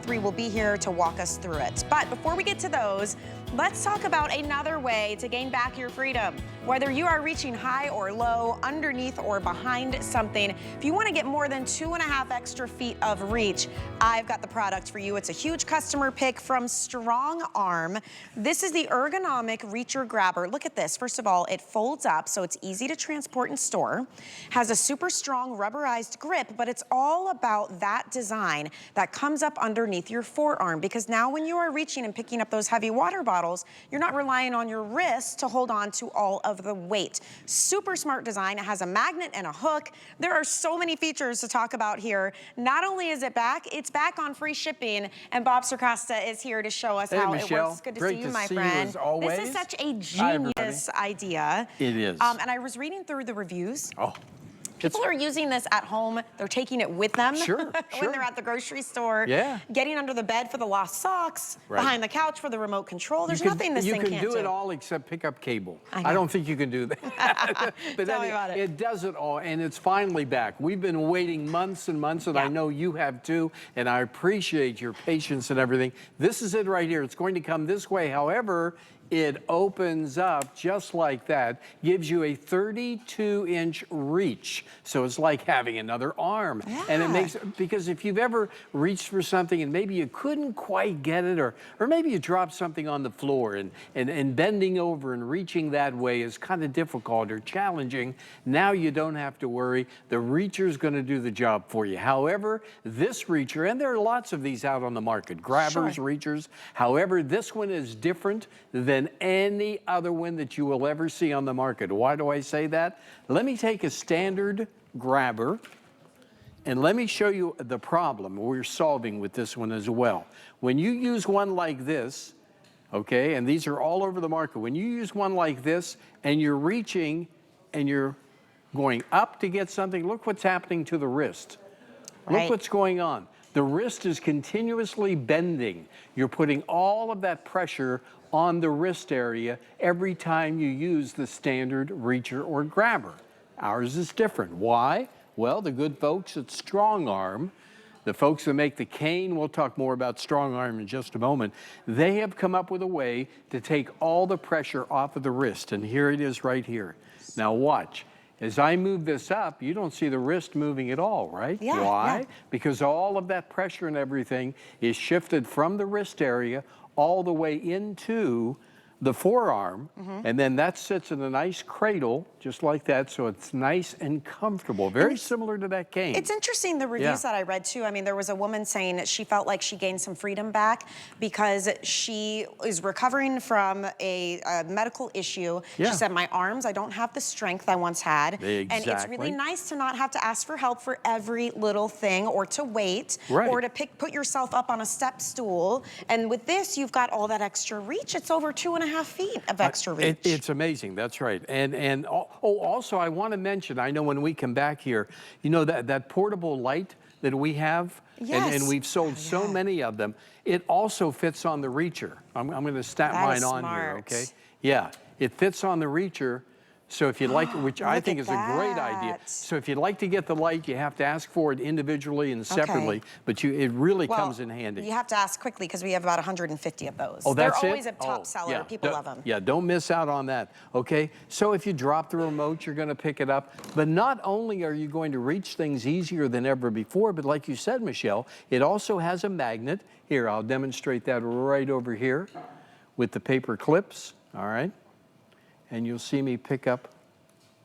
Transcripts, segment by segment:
3 will be here to walk us through it. But before we get to those, let's talk about another way to gain back your freedom. Whether you are reaching high or low, underneath or behind something, if you want to get more than 2.5 extra feet of reach, I've got the product for you. It's a huge customer pick from StrongArm. This is the Ergonomic Reacher Grabber. Look at this. First of all, it folds up so it's easy to transport and store. Has a super strong rubberized grip, but it's all about that design that comes up underneath your forearm, because now when you are reaching and picking up those heavy water bottles, you're not relying on your wrist to hold on to all of the weight. Super smart design. It has a magnet and a hook. There are so many features to talk about here. Not only is it back, it's back on free shipping, and Bob Circosta is here to show us how it works. Good to see you, my friend. This is such a genius idea. It is. And I was reading through the reviews. Oh. People are using this at home. They're taking it with them when they're at the grocery store. Yeah. Getting under the bed for the lost socks, behind the couch for the remote control. There's nothing this thing can't do. You can do it all except pick up cable. I don't think you can do that. But Tell me about it. It does it all, and it's finally back. We've been waiting months and months, and I know you have too, and I appreciate your patience and everything. This is it right here. It's going to come this way. However, it opens up just like that, gives you a 32-inch reach. So it's like having another arm. And it makes, because if you've ever reached for something and maybe you couldn't quite get it, or maybe you dropped something on the floor and bending over and reaching that way is kind of difficult or challenging, now you don't have to worry. The reacher's gonna do the job for you. However, this reacher, and there are lots of these out on the market, grabbers, reachers. However, this one is different than any other one that you will ever see on the market. Why do I say that? Let me take a standard grabber and let me show you the problem we're solving with this one as well. When you use one like this, okay, and these are all over the market, when you use one like this and you're reaching and you're going up to get something, look what's happening to the wrist. Look what's going on. The wrist is continuously bending. You're putting all of that pressure on the wrist area every time you use the standard reacher or grabber. Ours is different. Why? Well, the good folks at StrongArm, the folks that make the cane, we'll talk more about StrongArm in just a moment, they have come up with a way to take all the pressure off of the wrist, and here it is right here. Now watch. As I move this up, you don't see the wrist moving at all, right? Why? Because all of that pressure and everything is shifted from the wrist area all the way into the forearm, and then that sits in a nice cradle, just like that, so it's nice and comfortable. Very similar to that cane. It's interesting, the reviews that I read too. I mean, there was a woman saying that she felt like she gained some freedom back because she is recovering from a medical issue. She said, my arms, I don't have the strength I once had. And it's really nice to not have to ask for help for every little thing, or to wait, or to put yourself up on a step stool. And with this, you've got all that extra reach. It's over 2.5 feet of extra reach. It's amazing, that's right. And also I want to mention, I know when we come back here, you know that portable light that we have, and we've sold so many of them, it also fits on the reacher. I'm going to snap mine on here, okay? Yeah, it fits on the reacher. So if you'd like, which I think is a great idea. So if you'd like to get the light, you have to ask for it individually and separately, but it really comes in handy. You have to ask quickly because we have about 150 of those. Oh, that's They're always a top seller. People love them. Yeah, don't miss out on that, okay? So if you drop the remote, you're gonna pick it up. But not only are you going to reach things easier than ever before, but like you said, Michelle, it also has a magnet. Here, I'll demonstrate that right over here with the paper clips, all right? And you'll see me pick up,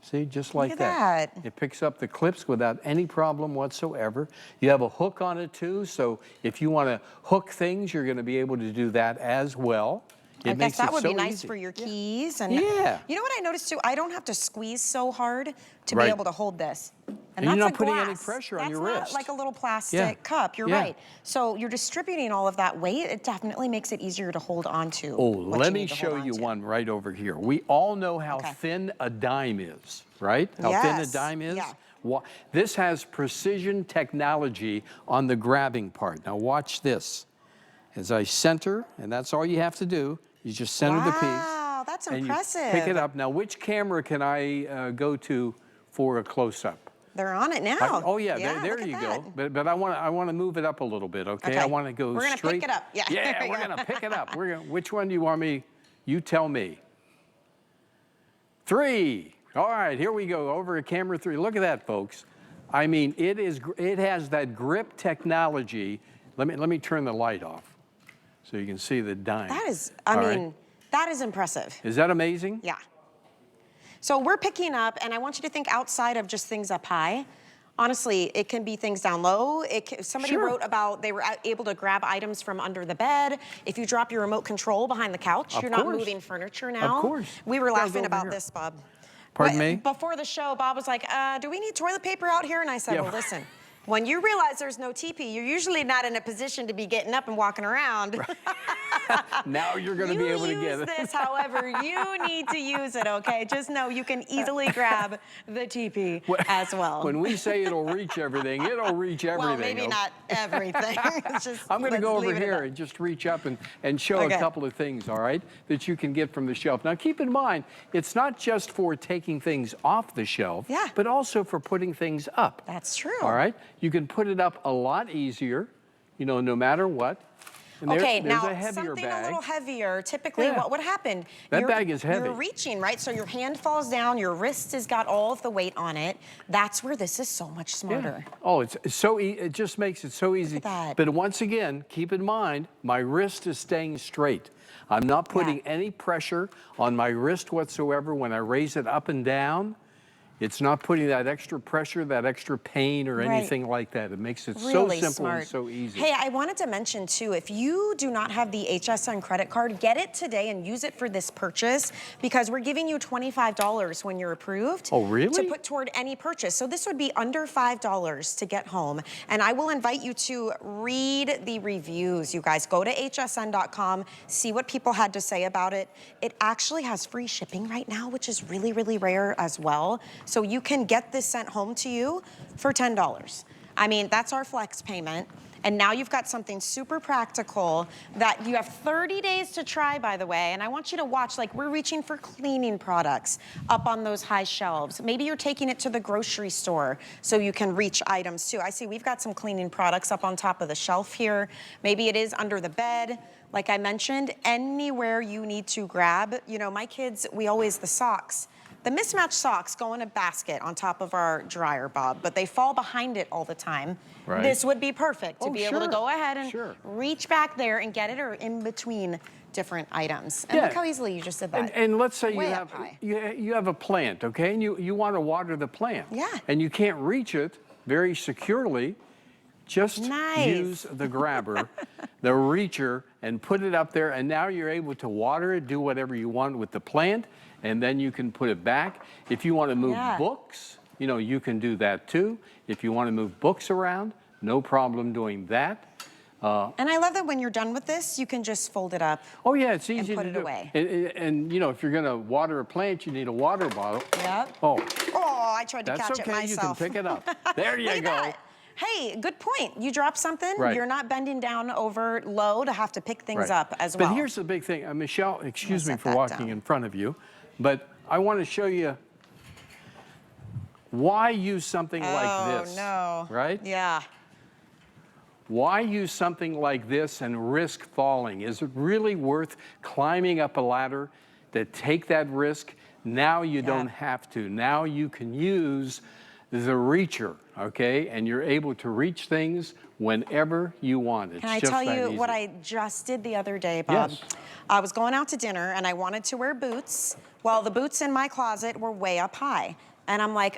see, just like that. It picks up the clips without any problem whatsoever. You have a hook on it too, so if you want to hook things, you're going to be able to do that as well. I guess that would be nice for your keys. And you know what I noticed too? I don't have to squeeze so hard to be able to hold this. And you're not putting any pressure on your wrist. That's not like a little plastic cup. You're right. So you're distributing all of that weight. It definitely makes it easier to hold on to. Oh, let me show you one right over here. We all know how thin a dime is, right? How thin a dime is? This has precision technology on the grabbing part. Now watch this. As I center, and that's all you have to do, you just center the piece. Wow, that's impressive. And you pick it up. Now, which camera can I go to for a close-up? They're on it now. Oh yeah, Yeah, there look you at go. that. But I want to move it up a little bit, okay? I want to go We're gonna straight. pick it up. Yeah. Yeah, we're gonna pick it up. Which one do you want me? You tell me. 3. All right, here we go. Over at camera 3. Look at that, folks. I mean, it has that grip technology. Let me turn the light off so you can see the dime. That is, that is impressive. Is that amazing? Yeah. So we're picking up, and I want you to think outside of just things up high. Honestly, it can be things down low. Somebody wrote about they were able to grab items from under the bed. If you drop your remote control behind the couch, you're not moving furniture now. Of course. We were laughing about this, Bob. Pardon me? Before the show, Bob was like, do we need toilet paper out here? And I said, well, listen. When you realize there's no teepee, you're usually not in a position to be getting up and walking around. Now you're going to be able to get it. You use this however you need to use it, okay? Just know you can easily grab the teepee as well. When we say it'll reach everything, it'll reach everything. Well, maybe not everything. I'm going to go over here and just reach up and show a couple of things, all right, that you can get from the shelf. Now, keep in mind, it's not just for taking things off the shelf, but also for putting things up. That's true. All right? You can put it up a lot easier, you know, no matter what. And okay, there's now a heavier something bag. a little heavier. Typically, what would happen? That bag is heavy. You're reaching, right? So your hand falls down, your wrist has got all of the weight on it. That's where this is so much smarter. Yeah. Oh, it's so it just makes it so easy. Look at that. But once again, keep in mind, my wrist is staying straight. I'm not putting any pressure on my wrist whatsoever when I raise it up and down. It's not putting that extra pressure, that extra pain or anything like that. It makes it really so simple smart. and so easy. Hey, I wanted to mention too, if you do not have the HSN credit card, get it today and use it for this purchase because we're giving you $25 when you're approved. Oh, really? To put toward any purchase. So this would be under $5 to get home. And I will invite you to read the reviews, you guys. Go to hsn.com, see what people had to say about it. It actually has free shipping right now, which is really, really rare as well. So you can get this sent home to you for $10. I mean, that's our flex payment. And now you've got something super practical that you have 30 days to try, by the way. And I want you to watch, like we're reaching for cleaning products up on those high shelves. Maybe you're taking it to the grocery store so you can reach items too. I see we've got some cleaning products up on top of the shelf here. Maybe it is under the bed. Like I mentioned, anywhere you need to grab. You know, my kids, the socks. The mismatched socks go in a basket on top of our dryer, Bob, but they fall behind it all the time. Right. This would be perfect to be able to go ahead and reach back there and get it or in between different items. And look how easily you just did that. And let's say you have a plant, okay, and you want to water the plant. Yeah. And you can't reach it very securely. Just use the grabber, the reacher, and put it up there, and now you're able to water it, do whatever you want with the plant, and then you can put it back. If you want to move books, you know, you can do that too. If you want to move books around, no problem doing that. And I love that when you're done with this, you can just fold it up. Oh yeah, it's easy and put to it do. away. And you know, if you're going to water a plant, you need a water bottle. Yep. Oh, I tried to catch it myself. You can pick it up. There you go. Hey, good point. You drop something, you're not bending down over low to have to pick things up as well. But here's the big thing. Michelle, excuse me for walking in front of you, but I want to show you why use something like this. Oh, no. Right? Yeah. Why use something like this and risk falling? Is it really worth climbing up a ladder to take that risk? Now you don't have to. Now you can use the reacher, okay? And you're able to reach things whenever you want. It's Can I just tell that you easy. what I just did the other day, Bob? Yes. I was going out to dinner and I wanted to wear boots. Well, the boots in my closet were way up high. And I'm like,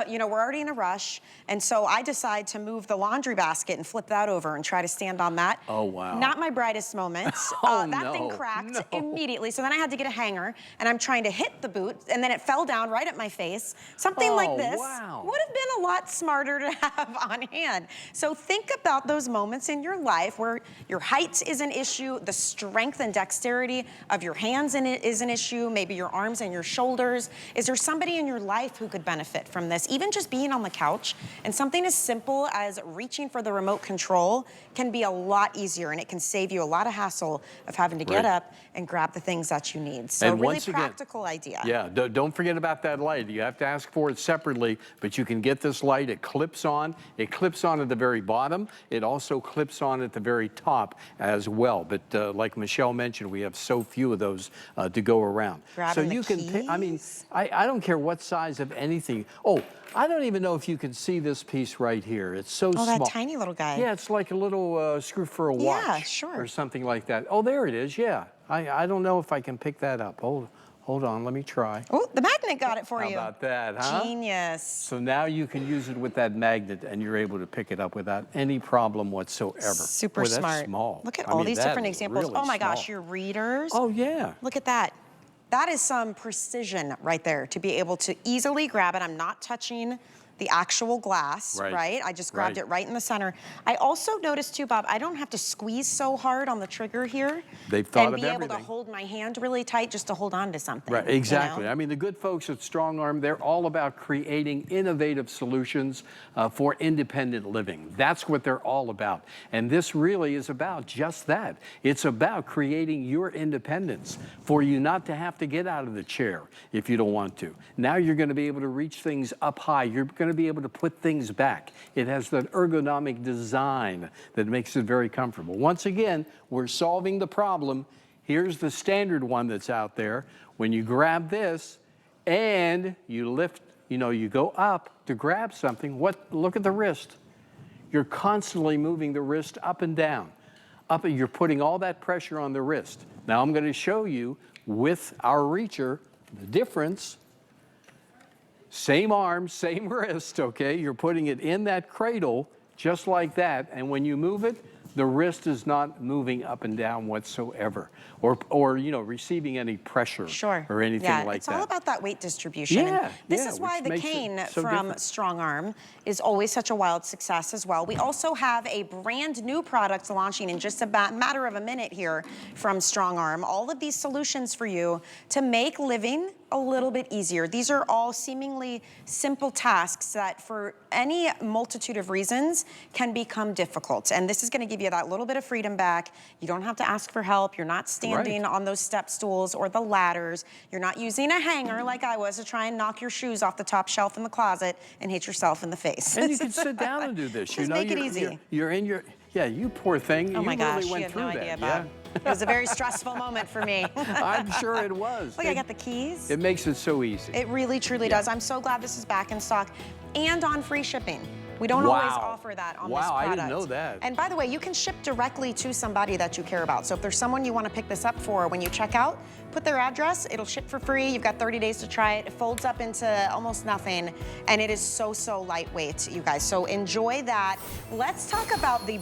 you know, we're already in a rush. And so I decide to move the laundry basket and flip that over and try to stand on that. Oh, wow. Not my brightest moments. That thing cracked immediately. So then I had to get a hanger and I'm trying to hit the boot and then it fell down right at my face. Something like this would have been a lot smarter to have on hand. So think about those moments in your life where your height is an issue, the strength and dexterity of your hands is an issue, maybe your arms and your shoulders. Is there somebody in your life who could could benefit from this. Even just being on the couch and something as simple as reaching for the remote control can be a lot easier, and it can save you a lot of hassle of having to get up and grab the things that you need. So and really practical idea. Yeah, don't forget about that light. You have to ask for it separately, but you can get this light. It clips on. It clips on at the very bottom. It also clips on at the very top as well. But like Michelle mentioned, we have so few of those to go around. Grabbing so you the can pick, I mean, I don't care what size of anything. Oh, I don't even know if you can see this piece right here. It's so small. Oh, that tiny little guy. Yeah, it's like a little screw for a watch. Yeah, sure. Or something like that. Oh, there it is, yeah. I don't know if I can pick that up. Hold on, let me try. Oh, the magnet got it for you. How about that, huh? Genius. So now you can use it with that magnet and you're able to pick it up without any problem whatsoever. Super Boy, that's smart. small. Look at I all mean, these that different is examples. really Oh my gosh, small. your readers. Oh yeah. Look at that. That is some precision right there to be able to easily grab it. I'm not touching the actual glass, right? I just grabbed it right in the center. I also noticed too, Bob, I don't have to squeeze so hard on the trigger here. They've thought and of be everything. able to hold my hand really tight just to hold on to something. Right, exactly. You know? I mean, the good folks at StrongArm, they're all about creating innovative solutions for independent living. That's what they're all about. And this really is about just that. It's about creating your independence for you not to have to get out of the chair if you don't want to. Now you're going to be able to reach things up high. You're going to be able to put things back. It has that ergonomic design that makes it very comfortable. Once again, we're solving the problem. Here's the standard one that's out there. When you grab this and you lift, you go up to grab something, look at the wrist. You're constantly moving the wrist up and down. You're putting all that pressure on the wrist. Now I'm going to show you with our reacher the difference. Same arm, same wrist, okay? You're putting it in that cradle just like that, and when you move it, the wrist is not moving up and down whatsoever, or receiving any pressure or anything like that. It's all about that weight distribution. Yeah, this is why the cane from StrongArm is always such a wild success as well. We also have a brand new product launching in just a matter of a minute here from StrongArm. All of these solutions for you to make living a little bit easier. These are all seemingly simple tasks that for any multitude of reasons can become difficult. And this is going to give you that little bit of freedom back. You don't have to ask for help. You're not standing on those step stools or the ladders. You're not using a hanger like I was to try and knock your shoes off the top shelf in the closet and hit yourself in the face. And you can sit down and do this. Just make it easy. You're in your, you poor thing. Oh my gosh, really went you have through no that. idea, Bob. It was a very stressful moment for me. I'm sure it was. Look, I got the keys. It makes it so easy. It really, truly does. I'm so glad this is back in stock and on free shipping. We don't always offer that on this product. I didn't know that. And by the way, you can ship directly to somebody that you care about. So if there's someone you want to pick this up for, when you check out, put their address, it'll ship for free. You've got 30 days to try it. It folds up into almost nothing, and it is so lightweight, you guys. So enjoy that. Let's talk about the